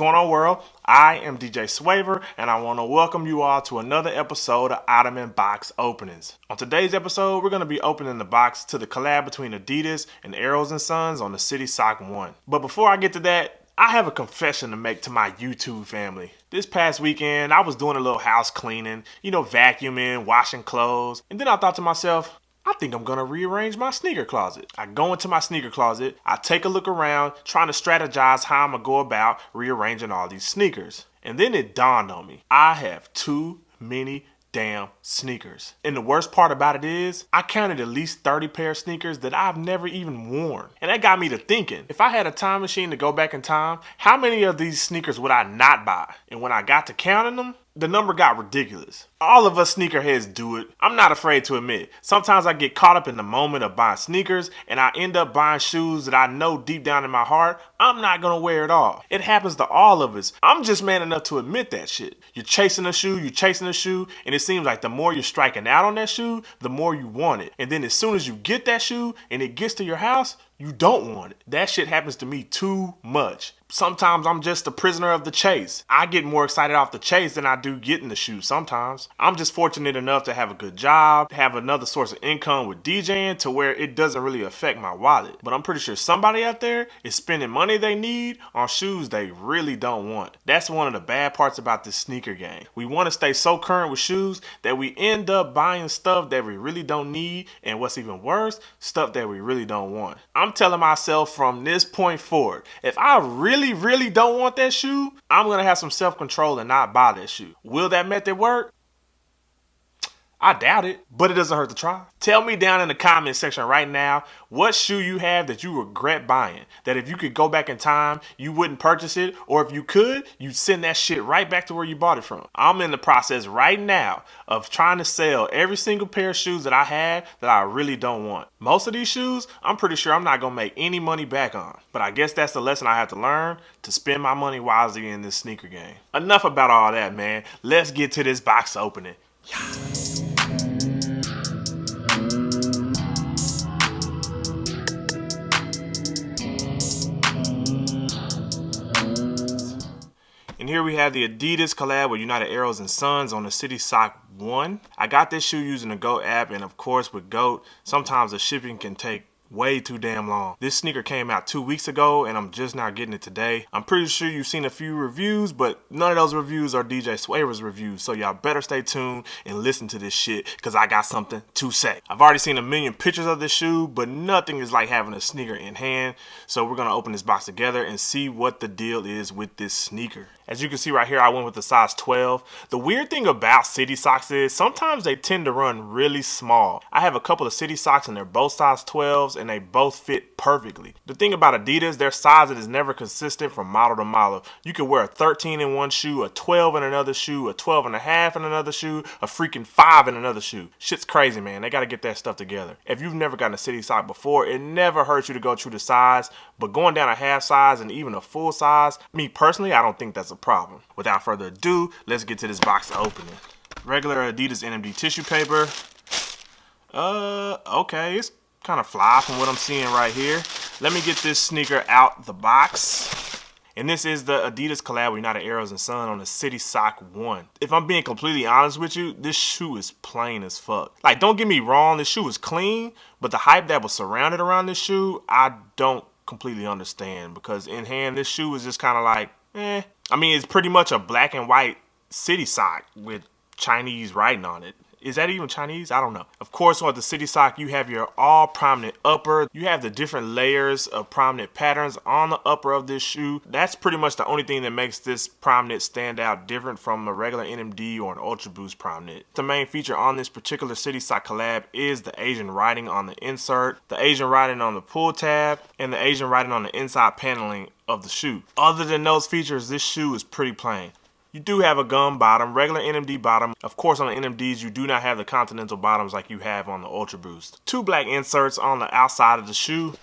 going on, world? I am DJ Swavor, and I want to welcome you all to another episode of Ottoman Box Openings. On today's episode, we're going to be opening the box to the collab between Adidas and Arrows and Sons on the City Sock 1. But before I get to that, I have a confession to make to my YouTube family. This past weekend, I was doing a little house cleaning, vacuuming, washing clothes, and then I thought to myself, I think I'm gonna rearrange my sneaker closet. I go into my sneaker closet, I take a look around, trying to strategize how I'm gonna go about rearranging all these sneakers. And then it dawned on me, I have too many damn sneakers. And the worst part about it is, I counted at least 30 pair of sneakers that I've never even worn. And that got me to thinking, if I had a time machine to go back in time, how many of these sneakers would I not buy? And when I got to counting them, the number got ridiculous. All of us sneakerheads do it. I'm not afraid to admit. Sometimes I get caught up in the moment of buying sneakers and I end up buying shoes that I know deep down in my heart I'm not gonna wear at all. It happens to all of us. I'm just man enough to admit that shit. You're chasing a shoe, and it seems like the more you're striking out on that shoe, the more you want it. And then as soon as you get that shoe and it gets to your house, you don't want it. That shit happens to me too much. Sometimes I'm just a prisoner of the chase. I get more excited off the chase than I do getting the shoe sometimes. I'm just fortunate enough to have a good job, have another source of income with DJing to where it doesn't really affect my wallet. But I'm pretty sure somebody out there is spending money they need on shoes they really don't want. That's one of the bad parts about this sneaker game. We want to stay so current with shoes that we end up buying stuff that we really don't need, and what's even worse, stuff that we really don't want. I'm telling myself from this point forward, if I really don't want that shoe, I'm gonna have some self-control and not buy that shoe. Will that method work? I doubt it, but it doesn't hurt to try. Tell me down in the comment section right now what shoe you have that you regret buying. That if you could go back in time, you wouldn't purchase it, or if you could, you'd send that shit right back to where you bought it from. I'm in the process right now of trying to sell every single pair of shoes that I have that I really don't want. Most of these shoes, I'm pretty sure I'm not gonna make any money back on. But I guess that's the lesson I have to learn, to spend my money wisely in this sneaker game. Enough about all that, man. Let's get to this box opening. And here we have the Adidas collab with United Arrows and Sons on the City Sock 1. I got this shoe using the GOAT app, and of course with GOAT, sometimes the shipping can take way too damn long. This sneaker came out 2 weeks ago and I'm just now getting it today. I'm pretty sure you've seen a few reviews, but none of those reviews are DJ Swavor's reviews, so y'all better stay tuned and listen to this shit because I got something to say. I've already seen a million pictures of this shoe, but nothing is like having a sneaker in hand, so we're gonna open this box together and see what the deal is with this sneaker. As you can see right here, I went with the size 12. The weird thing about City Socks is sometimes they tend to run really small. I have a couple of City Socks and they're both size 12s and they both fit perfectly. The thing about Adidas, their sizing is never consistent from model to model. You can wear a 13 in one shoe, a 12 in another shoe, a 12 and a half in another shoe, a freaking 5 in another shoe. Shit's crazy, man. They gotta get that stuff together. If you've never gotten a City Sock before, it never hurts you to go true to size, but going down a half size and even a full size, me personally, I don't think that's a problem. Without further ado, let's get to this box opening. Regular Adidas NMD tissue paper. Okay, it's kind of fly from what I'm seeing right here. Let me get this sneaker out the box. And this is the Adidas collab with United Arrows and Sons on the City Sock 1. If I'm being completely honest with you, this shoe is plain as fuck. Like, don't get me wrong, this shoe is clean, but the hype that was surrounded around this shoe, I don't completely understand, because in hand, this shoe is just kind of like, I mean, it's pretty much a black and white City Sock with Chinese writing on it. Is that even Chinese? I don't know. Of course, with the City Sock, you have your all prominent upper. You have the different layers of prominent patterns on the upper of this shoe. That's pretty much the only thing that makes this prominent stand out different from a regular NMD or an Ultra Boost prominent. The main feature on this particular City Sock collab is the Asian writing on the insert, the Asian writing on the pull tab, and the Asian writing on the inside paneling of the shoe. Other than those features, this shoe is pretty plain. You do have a gum bottom, regular NMD bottom. Of course, on the NMDs, you do not have the continental bottoms like you have on the Ultra Boost. 2 black inserts on the outside of the shoe.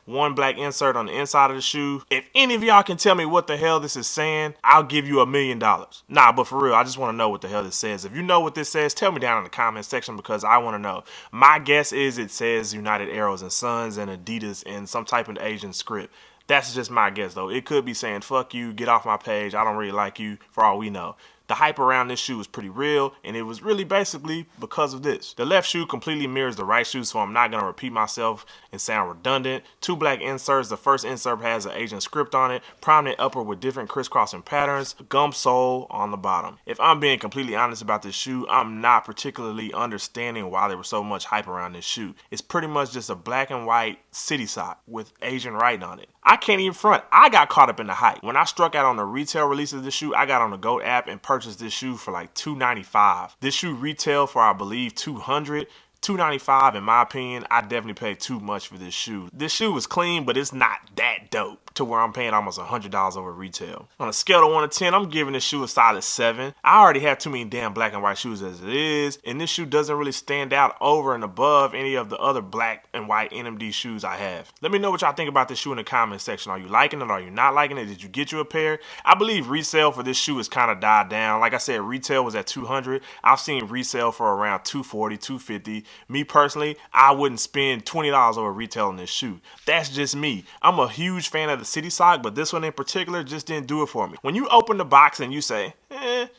1 black insert on the inside of the shoe. If any of y'all can tell me what the hell this is saying, I'll give you $1 million. Nah, but for real, I just want to know what the hell this says. If you know what this says, tell me down in the comment section because I want to know. My guess is it says United Arrows and Sons and Adidas in some type of Asian script. That's just my guess though. It could be saying, fuck you, get off my page, I don't really like you, for all we know. The hype around this shoe was pretty real, and it was really basically because of this. The left shoe completely mirrors the right shoe, so I'm not going to repeat myself and sound redundant. 2 black inserts. The first insert has an Asian script on it, prominent upper with different crisscrossing patterns, gum sole on the bottom. If I'm being completely honest about this shoe, I'm not particularly understanding why there was so much hype around this shoe. It's pretty much just a black and white city sock with Asian writing on it. I can't even front. I got caught up in the hype. When I struck out on the retail release of this shoe, I got on the GOAT app and purchased this shoe for like $295. This shoe retail for, I believe, $200. $295 in my opinion. I definitely paid too much for this shoe. This shoe is clean, but it's not that dope to where I'm paying almost $100 over retail. On a scale of 1 to 10, I'm giving this shoe a solid 7. I already have too many damn black and white shoes as it is, and this shoe doesn't really stand out over and above any of the other black and white NMD shoes I have. Let me know what y'all think about this shoe in the comment section. Are you liking it? Are you not liking it? Did you get you a pair? I believe resale for this shoe has kind of died down. Like I said, retail was at $200. I've seen resale for around $240, $250. Me personally, I wouldn't spend $20 over retail on this shoe. That's just me. I'm a huge fan of the city sock, but this one in particular just didn't do it for me. When you open the box and you say,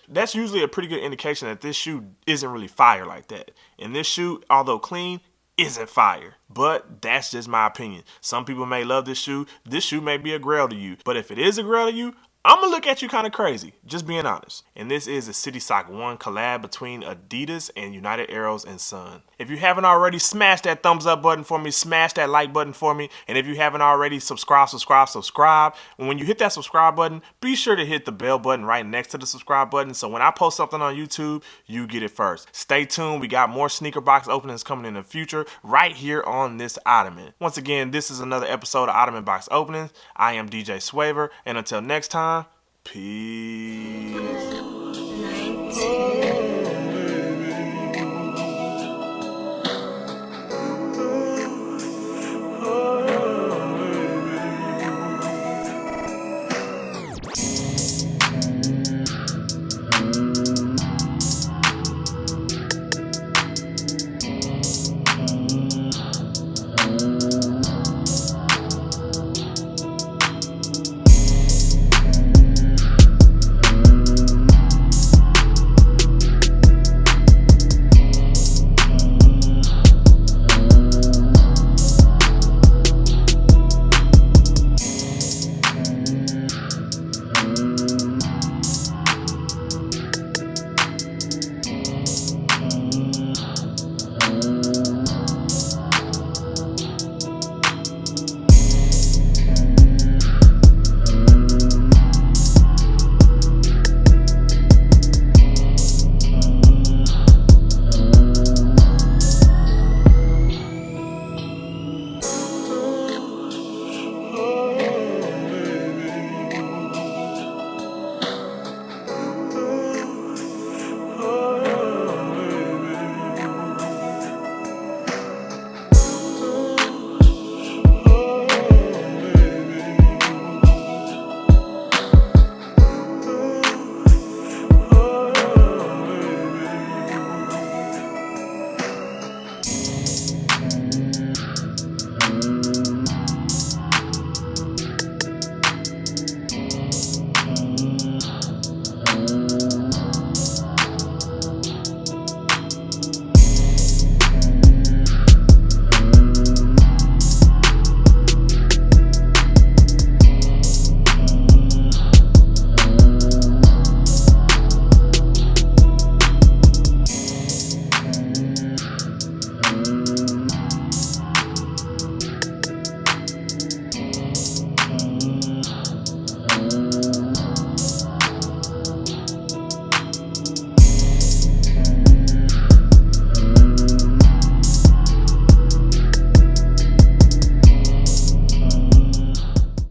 that's usually a pretty good indication that this shoe isn't really fire like that. And this shoe, although clean, isn't fire. But that's just my opinion. Some people may love this shoe. This shoe may be a grail to you. But if it is a grail to you, I'm going to look at you kind of crazy, just being honest. And this is a City Sock 1 collab between Adidas and United Arrows and Sun. If you haven't already, smash that thumbs up button for me, smash that like button for me. And if you haven't already, subscribe. And when you hit that subscribe button, be sure to hit the bell button right next to the subscribe button. So when I post something on YouTube, you get it first. Stay tuned. We got more sneaker box openings coming in the future right here on this Ottoman. Once again, this is another episode of Ottoman Box Openings. I am DJ Swavor. And until next time, peace.